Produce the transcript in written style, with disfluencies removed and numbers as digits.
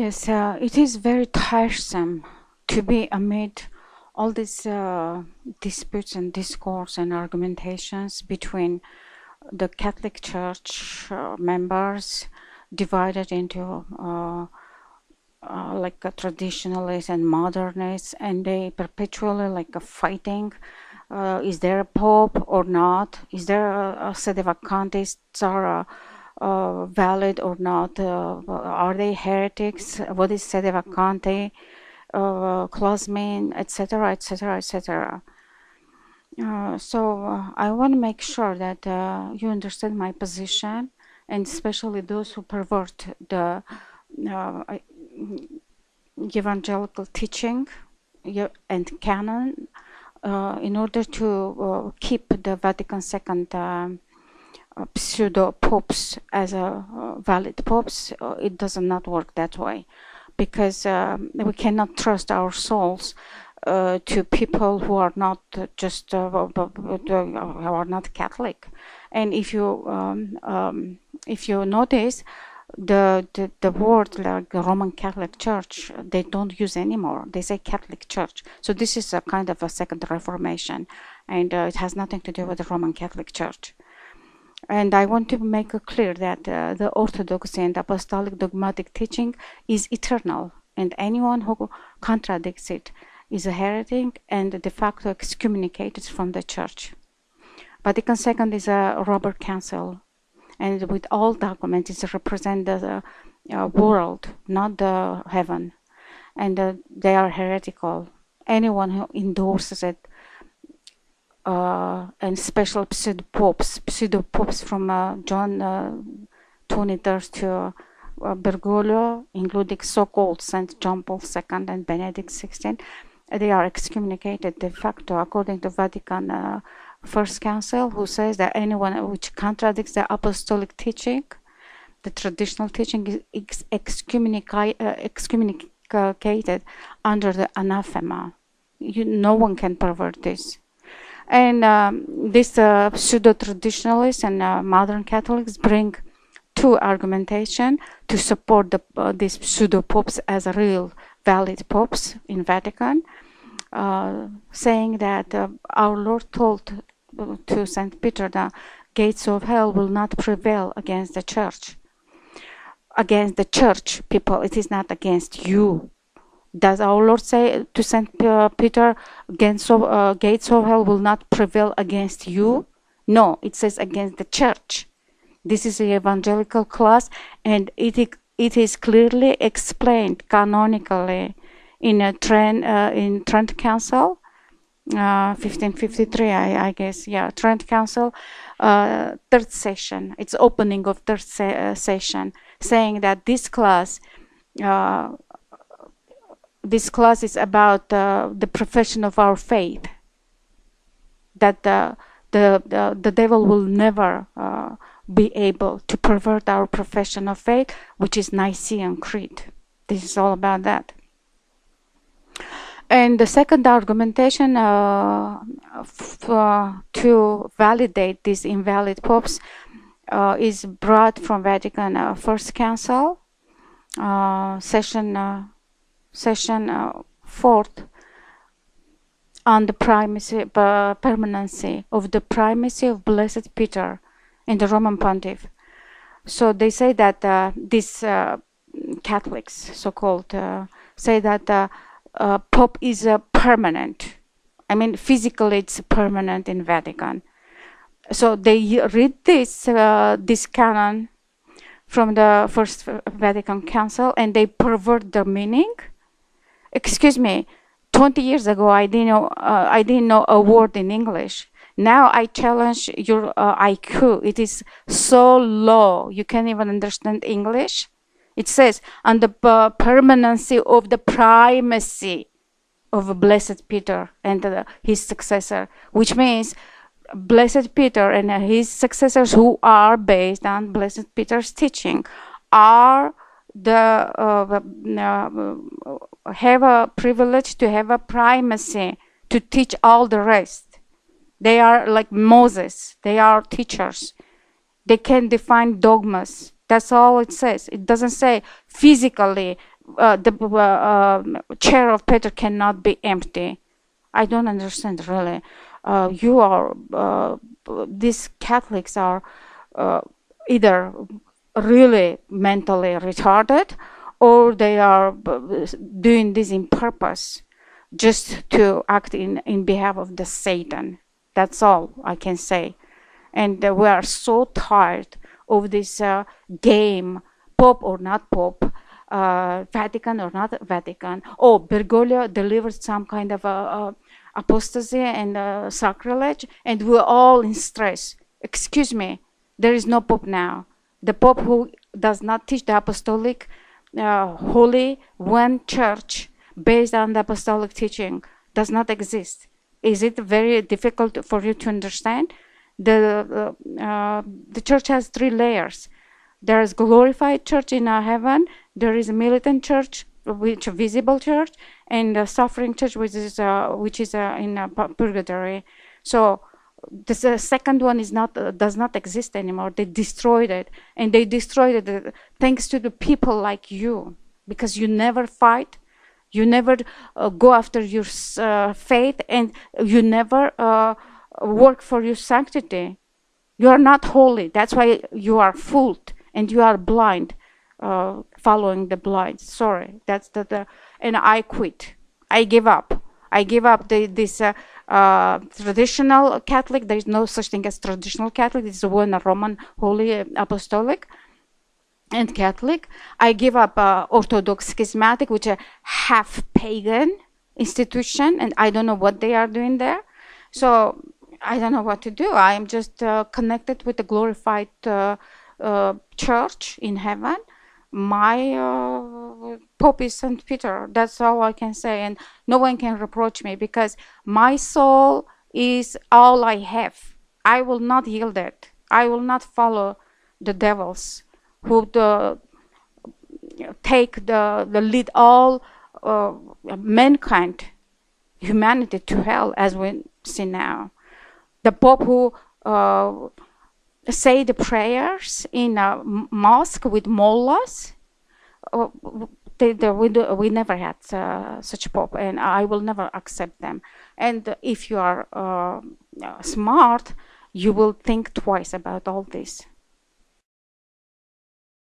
Yes, it is very tiresome to be amid all these disputes and discourse and argumentations between the Catholic Church members divided into like a traditionalists and modernists, and they perpetually like a fighting. Is there a pope or not? Is there a sedevacantists are valid or not? Are they heretics? What is sedevacante clause mean, etc., etc., etc. So I want to make sure that you understand my position, and especially those who pervert the evangelical teaching and canon in order to keep the Vatican II pseudo popes as a valid popes. It does not work that way, because we cannot trust our souls to people who are not just who are not Catholic. And if you notice, the word like Roman Catholic Church, they don't use anymore. They say Catholic Church. So this is a kind of a second Reformation, and it has nothing to do with the Roman Catholic Church. And I want to make it clear that the Orthodoxy and Apostolic dogmatic teaching is eternal, and anyone who contradicts it is a heretic and de facto excommunicated from the Church. Vatican II is a robber council, and with all documents it represents the world, not the heaven, and they are heretical. Anyone who endorses it, and special pseudo-popes from John 23rd to Bergoglio, including so-called St. John Paul II and Benedict XVI, they are excommunicated de facto according to Vatican First Council, who says that anyone which contradicts the apostolic teaching, the traditional teaching, is excommunicated under the anathema. No one can pervert this. And these pseudo-traditionalists and modern Catholics bring two argumentation to support these pseudo-popes as real valid popes in Vatican, saying that our Lord told to St. Peter the gates of hell will not prevail against the church. Against the church, people, it is not against you. Does our Lord say to St. Peter, gates of hell will not prevail against you? No, it says against the church. This is the evangelical clause, and it is clearly explained canonically in Trent Council, 1553, I guess. Yeah, Trent Council, third session. It's opening of third session, saying that this clause is about the profession of our faith, that the devil will never be able to pervert our profession of faith, which is Nicene Creed. This is all about that. And the second argumentation to validate these invalid popes is brought from Vatican First Council, session 4th, on the permanency of the primacy of Blessed Peter in the Roman Pontiff. So they say that these Catholics, so-called, say that Pope is permanent. I mean, physically it's permanent in Vatican. So they read this canon from the First Vatican Council, and they pervert the meaning. Excuse me, 20 years ago I didn't know a word in English. Now I challenge your IQ. It is so low you can't even understand English. It says on the permanency of the primacy of Blessed Peter and his successor, which means Blessed Peter and his successors, who are based on Blessed Peter's teaching, are have a privilege to have a primacy to teach all the rest. They are like Moses. They are teachers. They can define dogmas. That's all it says. It doesn't say physically the chair of Peter cannot be empty. I don't understand really. You are these Catholics are either really mentally retarded, or they are doing this in purpose, just to act in behalf of the Satan. That's all I can say. And we are so tired of this game, Pope or not Pope, Vatican or not Vatican. Oh, Bergoglio delivered some kind of apostasy and sacrilege, and we're all in stress. Excuse me, there is no Pope now. The Pope who does not teach the apostolic holy one church based on the apostolic teaching does not exist. Is it very difficult for you to understand? The church has 3 layers. There is glorified church in heaven. There is a militant church, which a visible church, and a suffering church, which is in purgatory. So the second one is not does not exist anymore. They destroyed it, and they destroyed it thanks to the people like you, because you never fight, you never go after your faith, and you never work for your sanctity. You are not holy. That's why you are fooled and you are blind, following the blind. Sorry, that's and I quit. I give up. I give up this traditional Catholic. There is no such thing as traditional Catholic. This is one Roman Holy Apostolic and Catholic. I give up Orthodox Schismatic, which is a half pagan institution, and I don't know what they are doing there. So I don't know what to do. I am just connected with the glorified church in heaven. My Pope is St. Peter. That's all I can say, and no one can reproach me, because my soul is all I have. I will not yield it. I will not follow the devils who take the lead all mankind, humanity, to hell, as we see now. The Pope who say the prayers in a mosque with mullahs, we never had such a Pope, and I will never accept them. And if you are smart, you will think twice about all this.